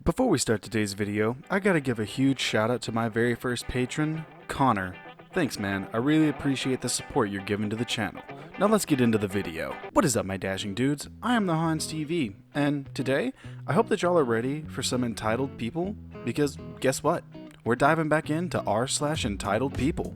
Before we start today's video, I gotta give a huge shout out to my very first patron, Connor. Thanks man, I really appreciate the support you're giving to the channel. Now let's get into the video. What is up my dashing dudes? I am the Hans TV, and today, I hope that y'all are ready for some entitled people, because guess what? We're diving back into r/entitled people.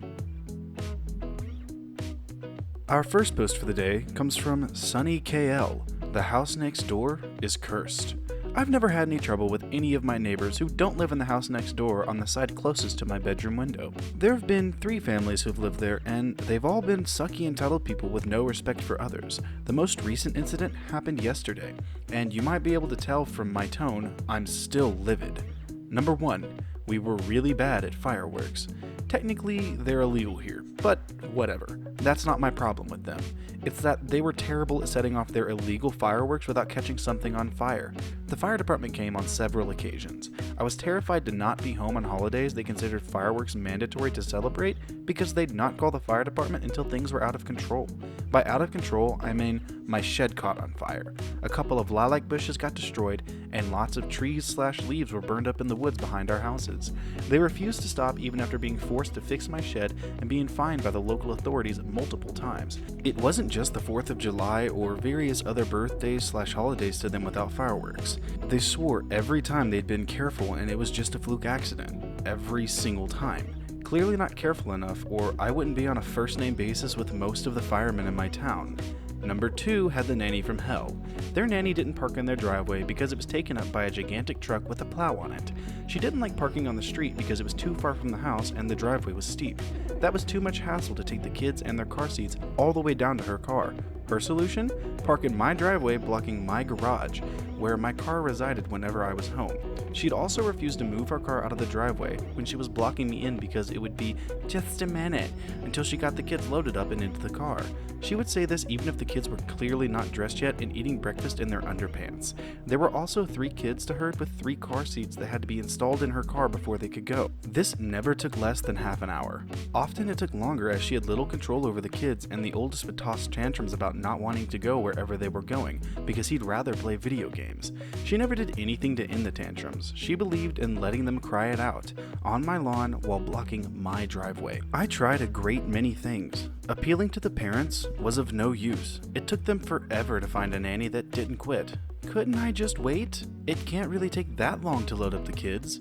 Our first post for the day comes from Sunny KL. The house next door is cursed. I've never had any trouble with any of my neighbors who don't live in the house next door on the side closest to my bedroom window. There have been 3 families who've lived there, and they've all been sucky entitled people with no respect for others. The most recent incident happened yesterday, and you might be able to tell from my tone, I'm still livid. Number 1, we were really bad at fireworks. Technically, they're illegal here, but whatever. That's not my problem with them. It's that they were terrible at setting off their illegal fireworks without catching something on fire. The fire department came on several occasions. I was terrified to not be home on holidays they considered fireworks mandatory to celebrate because they'd not call the fire department until things were out of control. By out of control, I mean my shed caught on fire. A couple of lilac bushes got destroyed, and lots of trees/leaves were burned up in the woods behind our houses. They refused to stop even after being forced to fix my shed and being fined by the local authorities multiple times. It wasn't just the 4th of July or various other birthdays/holidays to them without fireworks. They swore every time they'd been careful and it was just a fluke accident. Every single time. Clearly not careful enough, or I wouldn't be on a first-name basis with most of the firemen in my town. Number 2 had the nanny from hell. Their nanny didn't park in their driveway because it was taken up by a gigantic truck with a plow on it. She didn't like parking on the street because it was too far from the house and the driveway was steep. That was too much hassle to take the kids and their car seats all the way down to her car. Her solution? Park in my driveway blocking my garage, where my car resided whenever I was home. She'd also refused to move her car out of the driveway when she was blocking me in because it would be just a minute until she got the kids loaded up and into the car. She would say this even if the kids were clearly not dressed yet and eating breakfast in their underpants. There were also 3 kids to herd with 3 car seats that had to be installed in her car before they could go. This never took less than half an hour. Often it took longer as she had little control over the kids, and the oldest would toss tantrums about not wanting to go wherever they were going because he'd rather play video games. She never did anything to end the tantrums. She believed in letting them cry it out on my lawn while blocking my driveway. I tried a great many things. Appealing to the parents was of no use. It took them forever to find a nanny that didn't quit. Couldn't I just wait? It can't really take that long to load up the kids.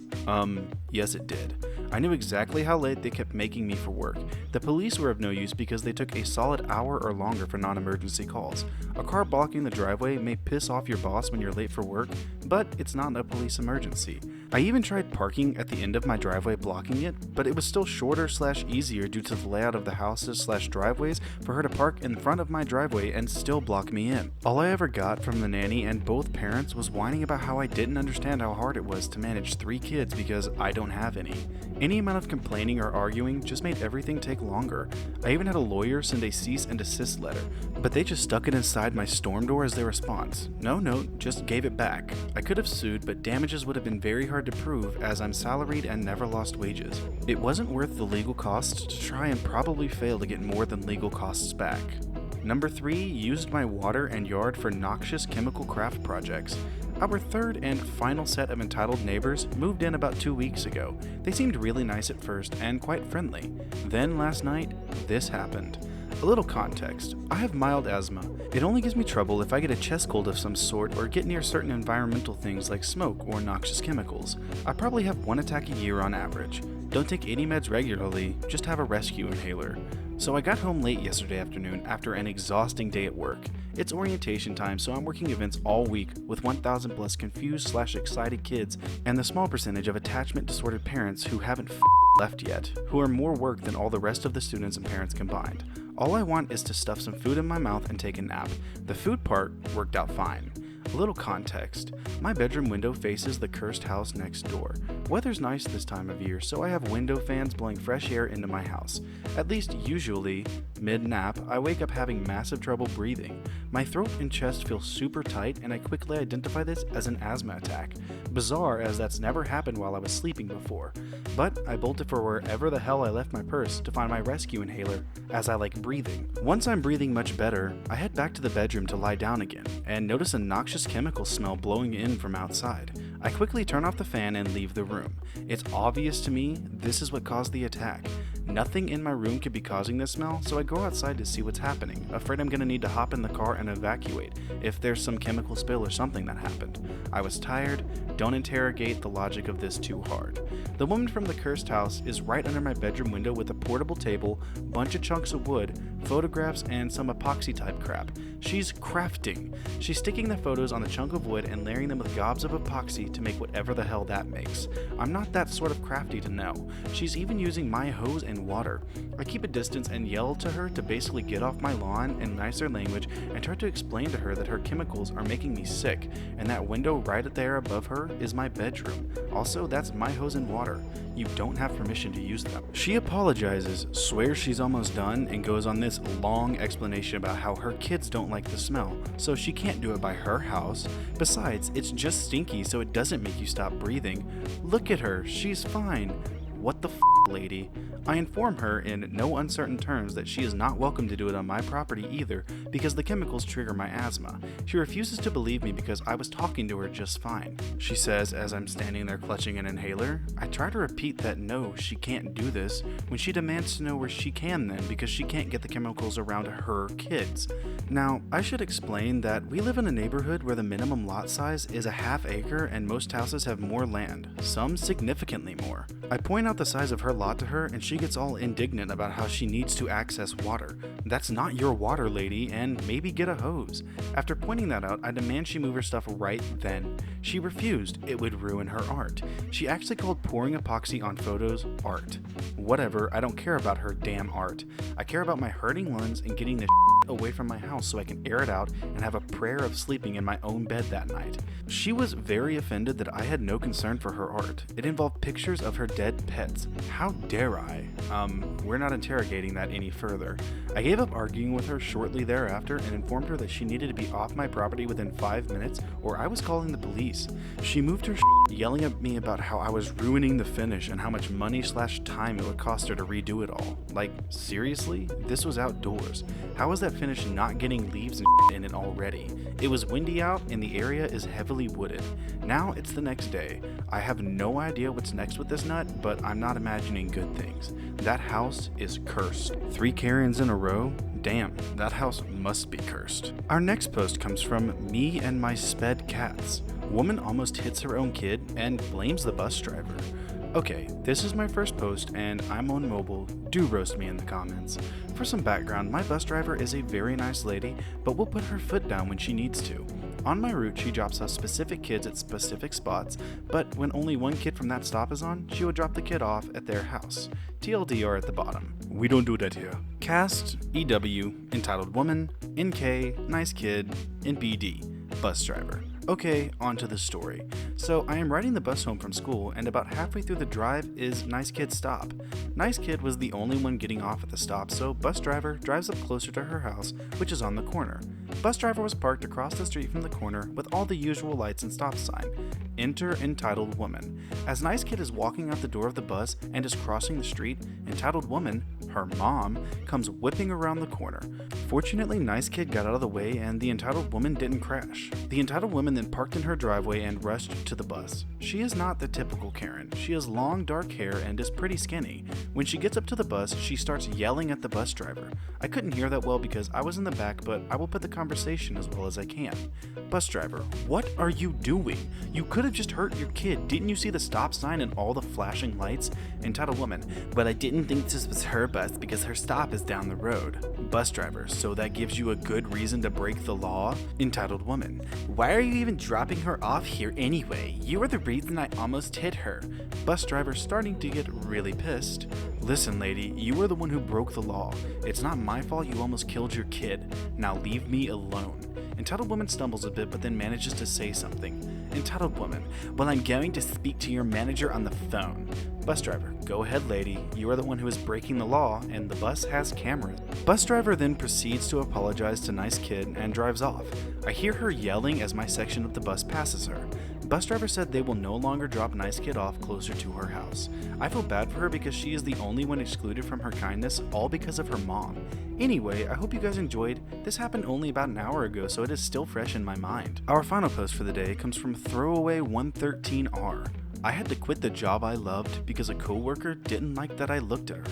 Yes it did. I knew exactly how late they kept making me for work. The police were of no use because they took a solid hour or longer for non-emergency calls. A car blocking the driveway may piss off your boss when you're late for work, but it's not a police emergency. I even tried parking at the end of my driveway blocking it, but it was still shorter/easier due to the layout of the houses/driveways for her to park in front of my driveway and still block me in. All I ever got from the nanny and both parents was whining about how I didn't understand how hard it was to manage 3 kids because I don't have any. Any amount of complaining or arguing just made everything take longer. I even had a lawyer send a cease and desist letter, but they just stuck it inside my storm door as their response. No note, just gave it back. I could have sued, but damages would have been very hard to prove as I'm salaried and never lost wages. It wasn't worth the legal costs to try and probably fail to get more than legal costs back. Number 3 used my water and yard for noxious chemical craft projects. Our 3rd and final set of entitled neighbors moved in about 2 weeks ago. They seemed really nice at first and quite friendly. Then last night, this happened. A little context. I have mild asthma. It only gives me trouble if I get a chest cold of some sort or get near certain environmental things like smoke or noxious chemicals. I probably have 1 attack a year on average. Don't take any meds regularly, just have a rescue inhaler. So I got home late yesterday afternoon after an exhausting day at work. It's orientation time, so I'm working events all week with 1,000 plus confused/excited kids and the small percentage of attachment disordered parents who haven't left yet, who are more work than all the rest of the students and parents combined. All I want is to stuff some food in my mouth and take a nap. The food part worked out fine. A little context. My bedroom window faces the cursed house next door. Weather's nice this time of year, so I have window fans blowing fresh air into my house. At least usually, mid-nap, I wake up having massive trouble breathing. My throat and chest feel super tight, and I quickly identify this as an asthma attack. Bizarre, as that's never happened while I was sleeping before. But I bolted for wherever the hell I left my purse to find my rescue inhaler, as I like breathing. Once I'm breathing much better, I head back to the bedroom to lie down again, and notice a noxious chemical smell blowing in from outside. I quickly turn off the fan and leave the room. It's obvious to me this is what caused the attack. Nothing in my room could be causing this smell, so I go outside to see what's happening, afraid I'm gonna need to hop in the car and evacuate if there's some chemical spill or something that happened. I was tired. Don't interrogate the logic of this too hard. The woman from the cursed house is right under my bedroom window with a portable table, bunch of chunks of wood, photographs, and some epoxy type crap. She's crafting. She's sticking the photos on the chunk of wood and layering them with gobs of epoxy to make whatever the hell that makes. I'm not that sort of crafty to know. She's even using my hose and water. I keep a distance and yell to her to basically get off my lawn in nicer language and try to explain to her that her chemicals are making me sick, and that window right there above her is my bedroom. Also, that's my hose and water. You don't have permission to use them. She apologizes, swears she's almost done, and goes on this long explanation about how her kids don't like the smell, so she can't do it by her house. Besides, it's just stinky, so it doesn't make you stop breathing. Look at her, she's fine. What the f, lady? I inform her in no uncertain terms that she is not welcome to do it on my property either, because the chemicals trigger my asthma. She refuses to believe me because I was talking to her just fine. She says as I'm standing there clutching an inhaler. I try to repeat that no, she can't do this, when she demands to know where she can then, because she can't get the chemicals around her kids. Now, I should explain that we live in a neighborhood where the minimum lot size is a half acre and most houses have more land, some significantly more. I point out the size of her lot to her and she gets all indignant about how she needs to access water. That's not your water, lady, and maybe get a hose. After pointing that out, I demand she move her stuff right then. She refused. It would ruin her art. She actually called pouring epoxy on photos art. Whatever, I don't care about her damn art. I care about my hurting lungs and getting this away from my house so I can air it out and have a prayer of sleeping in my own bed that night. She was very offended that I had no concern for her art. It involved pictures of her dead pets. How dare I? We're not interrogating that any further. I gave up arguing with her shortly thereafter and informed her that she needed to be off my property within 5 minutes or I was calling the police. She moved her yelling at me about how I was ruining the finish and how much money/time it would cost her to redo it all. Like, seriously? This was outdoors. How was that finish not getting leaves and in it already? It was windy out and the area is heavily wooded. Now it's the next day. I have no idea what's next with this nut, but I'm not imagining good things. That house is cursed. 3 Karens in a row? Damn, that house must be cursed. Our next post comes from me and my sped cats. Woman almost hits her own kid and blames the bus driver. Okay, this is my first post and I'm on mobile. Do roast me in the comments. For some background, my bus driver is a very nice lady, but will put her foot down when she needs to. On my route, she drops off specific kids at specific spots, but when only one kid from that stop is on, she would drop the kid off at their house. TLDR at the bottom. We don't do that here. Cast, EW, entitled woman, NK, nice kid, and BD, bus driver. Okay, on to the story. So I am riding the bus home from school, and about halfway through the drive is Nice Kid's stop. Nice Kid was the only one getting off at the stop, so bus driver drives up closer to her house, which is on the corner. Bus driver was parked across the street from the corner with all the usual lights and stop sign. Enter entitled woman. As Nice Kid is walking out the door of the bus and is crossing the street, entitled woman, her mom, comes whipping around the corner. Fortunately, Nice Kid got out of the way and the entitled woman didn't crash. The entitled woman then parked in her driveway and rushed to the bus. She is not the typical Karen. She has long dark hair and is pretty skinny. When she gets up to the bus, she starts yelling at the bus driver. I couldn't hear that well because I was in the back, but I will put the conversation as well as I can. Bus driver, what are you doing? You could have just hurt your kid. Didn't you see the stop sign and all the flashing lights? Entitled woman, but I didn't think this was her bus because her stop is down the road. Bus driver, so that gives you a good reason to break the law? Entitled woman, why are you even dropping her off here anyway? You are the reason I almost hit her. Bus driver starting to get really pissed. Listen, lady, you are the one who broke the law. It's not my fault you almost killed your kid. Now leave me alone. Entitled woman stumbles a bit but then manages to say something. Entitled woman, well, I'm going to speak to your manager on the phone. Bus driver, go ahead, lady. You are the one who is breaking the law and the bus has cameras. Bus driver then proceeds to apologize to Nice Kid and drives off. I hear her yelling as my section of the bus passes her. bus driver said they will no longer drop nice kid off closer to her house. I feel bad for her because she is the only one excluded from her kindness, all because of her mom. Anyway, I hope you guys enjoyed. This happened only about an hour ago, so it is still fresh in my mind. Our final post for the day comes from Throwaway113R. I had to quit the job I loved because a coworker didn't like that I looked at her.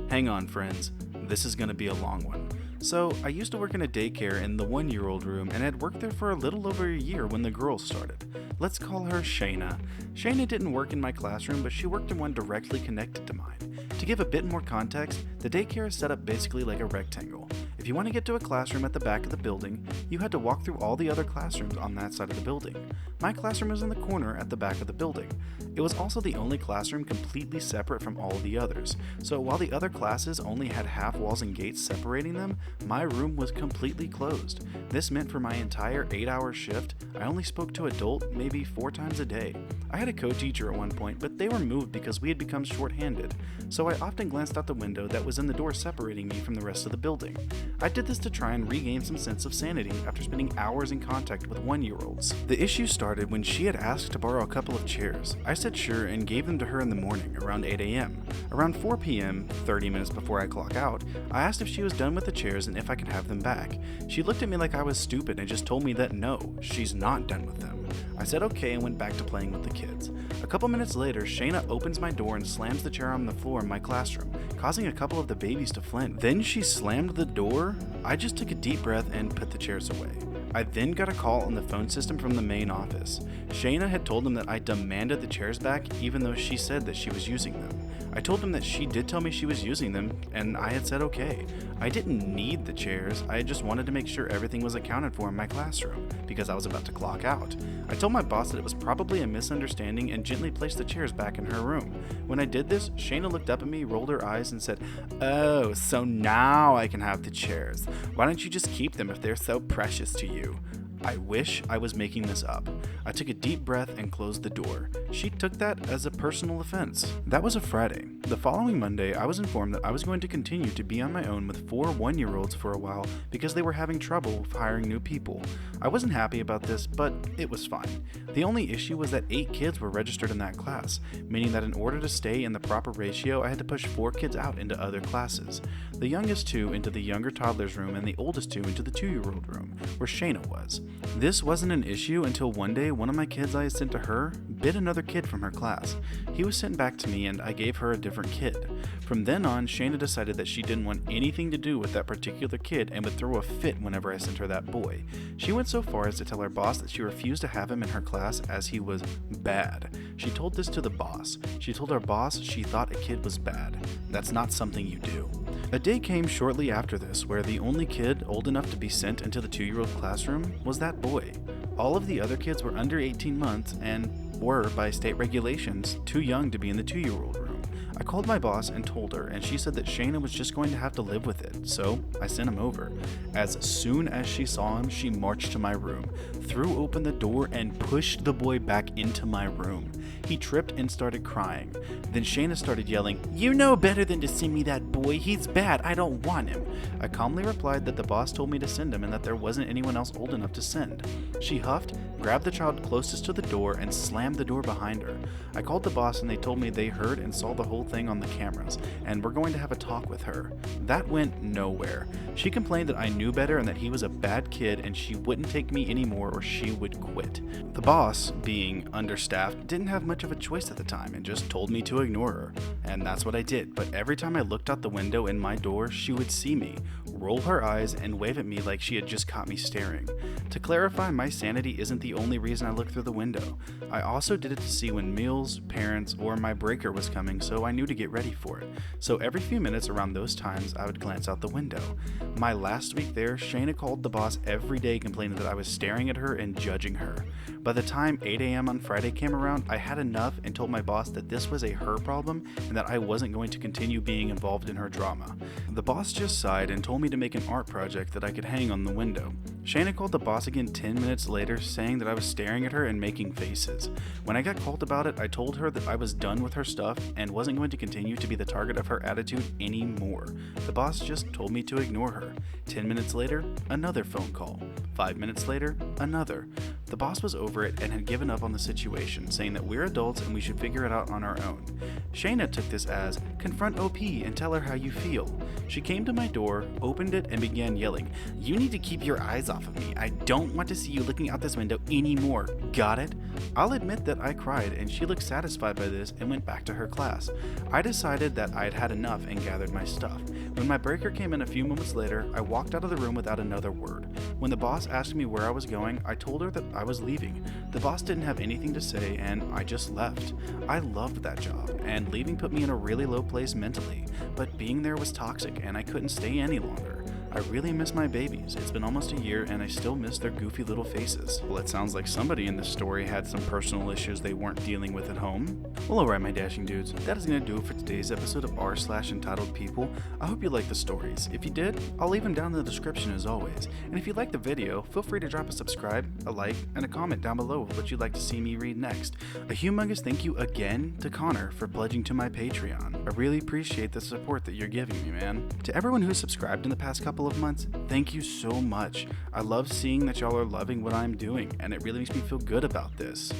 Hang on, friends. This is going to be a long one. So, I used to work in a daycare in the 1-year-old room and had worked there for a little over a year when the girls started. Let's call her Shayna. Shayna didn't work in my classroom, but she worked in one directly connected to mine. To give a bit more context, the daycare is set up basically like a rectangle. If you want to get to a classroom at the back of the building, you had to walk through all the other classrooms on that side of the building. My classroom was in the corner at the back of the building. It was also the only classroom completely separate from all the others, so while the other classes only had half walls and gates separating them, my room was completely closed. This meant for my entire 8-hour shift, I only spoke to adult maybe 4 times a day. I had a co-teacher at one point, but they were moved because we had become short-handed, so I often glanced out the window that was in the door separating me from the rest of the building. I did this to try and regain some sense of sanity after spending hours in contact with 1-year-olds. The issue started when she had asked to borrow a couple of chairs. I said sure and gave them to her in the morning, around 8 a.m. Around 4 p.m., 30 minutes before I clock out, I asked if she was done with the chairs and if I could have them back. She looked at me like I was stupid and just told me that no, she's not done with them. I said okay and went back to playing with the kids. A couple minutes later, Shayna opens my door and slams the chair on the floor in my classroom, causing a couple of the babies to flinch. Then she slammed the door. I just took a deep breath and put the chairs away. I then got a call on the phone system from the main office. Shayna had told them that I demanded the chairs back even though she said that she was using them. I told them that she did tell me she was using them, and I had said okay. I didn't need the chairs, I just wanted to make sure everything was accounted for in my classroom, because I was about to clock out. I told my boss that it was probably a misunderstanding and gently placed the chairs back in her room. When I did this, Shayna looked up at me, rolled her eyes, and said, "Oh, so now I can have the chairs. Why don't you just keep them if they're so precious to you?" I wish I was making this up. I took a deep breath and closed the door. She took that as a personal offense. That was a Friday. The following Monday, I was informed that I was going to continue to be on my own with 4 1-year-olds for a while because they were having trouble hiring new people. I wasn't happy about this, but it was fine. The only issue was that 8 kids were registered in that class, meaning that in order to stay in the proper ratio, I had to push 4 kids out into other classes. The youngest 2 into the younger toddler's room and the oldest 2 into the 2-year-old room, where Shayna was. This wasn't an issue until one day one of my kids I had sent to her bit another kid from her class. He was sent back to me and I gave her a different kid. From then on, Shayna decided that she didn't want anything to do with that particular kid and would throw a fit whenever I sent her that boy. She went so far as to tell our boss that she refused to have him in her class as he was bad. She told this to the boss. She told our boss she thought a kid was bad. That's not something you do. A day came shortly after this where the only kid old enough to be sent into the 2-year-old classroom was that boy. All of the other kids were under 18 months and were, by state regulations, too young to be in the 2-year-old room. I called my boss and told her, and she said that Shayna was just going to have to live with it, so I sent him over. As soon as she saw him, she marched to my room, threw open the door, and pushed the boy back into my room. He tripped and started crying. Then Shayna started yelling, "You know better than to send me that boy. He's bad. I don't want him." I calmly replied that the boss told me to send him and that there wasn't anyone else old enough to send. She huffed, grabbed the child closest to the door, and slammed the door behind her. I called the boss and they told me they heard and saw the whole thing on the cameras and were going to have a talk with her. That went nowhere. She complained that I knew better and that he was a bad kid and she wouldn't take me anymore or she would quit. The boss, being understaffed, didn't have much of a choice at the time and just told me to ignore her. And that's what I did, but every time I looked out the window in my door, she would see me, roll her eyes, and wave at me like she had just caught me staring. To clarify, my sanity isn't the only reason I look through the window. I also did it to see when meals, parents, or my breaker was coming, so I knew to get ready for it. So every few minutes around those times, I would glance out the window. My last week there, Shayna called the boss every day complaining that I was staring at her and judging her. By the time 8 a.m. on Friday came around, I had enough and told my boss that this was a her problem and that I wasn't going to continue being involved in her drama. The boss just sighed and told me to make an art project that I could hang on the window. Shayna called the boss again 10 minutes later, saying that I was staring at her and making faces. When I got called about it, I told her that I was done with her stuff and wasn't going to continue to be the target of her attitude anymore. The boss just told me to ignore her. 10 minutes later, another phone call. 5 minutes later, another. The boss was over it and had given up on the situation, saying that we're adults and we should figure it out on our own. Shayna took this as, confront OP and tell her how you feel. She came to my door, opened it, and began yelling, you need to keep your eyes off of me. I don't want to see you looking out this window anymore. Got it? I'll admit that I cried and she looked satisfied by this and went back to her class. I decided that I had had enough and gathered my stuff. When my breaker came in a few moments later, I walked out of the room without another word. When the boss asked me where I was going, I told her that I was leaving. The boss didn't have anything to say and I just left. I loved that job, and leaving put me in a really low place mentally, but being there was toxic and I couldn't stay any longer. I really miss my babies. It's been almost a year and I still miss their goofy little faces. Well, it sounds like somebody in this story had some personal issues they weren't dealing with at home. Well, alright my dashing dudes, that is going to do it for today's episode of r/Entitled People. I hope you liked the stories. If you did, I'll leave them down in the description as always. And if you liked the video, feel free to drop a subscribe, a like, and a comment down below of what you'd like to see me read next. A humongous thank you again to Connor for pledging to my Patreon. I really appreciate the support that you're giving me, man. To everyone who's subscribed in the past couple of months, thank you so much. I love seeing that y'all are loving what I'm doing, and it really makes me feel good about this.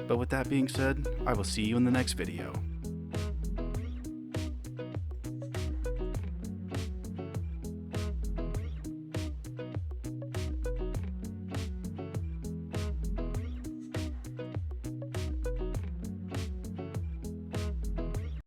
But with that being said, I will see you in the next video.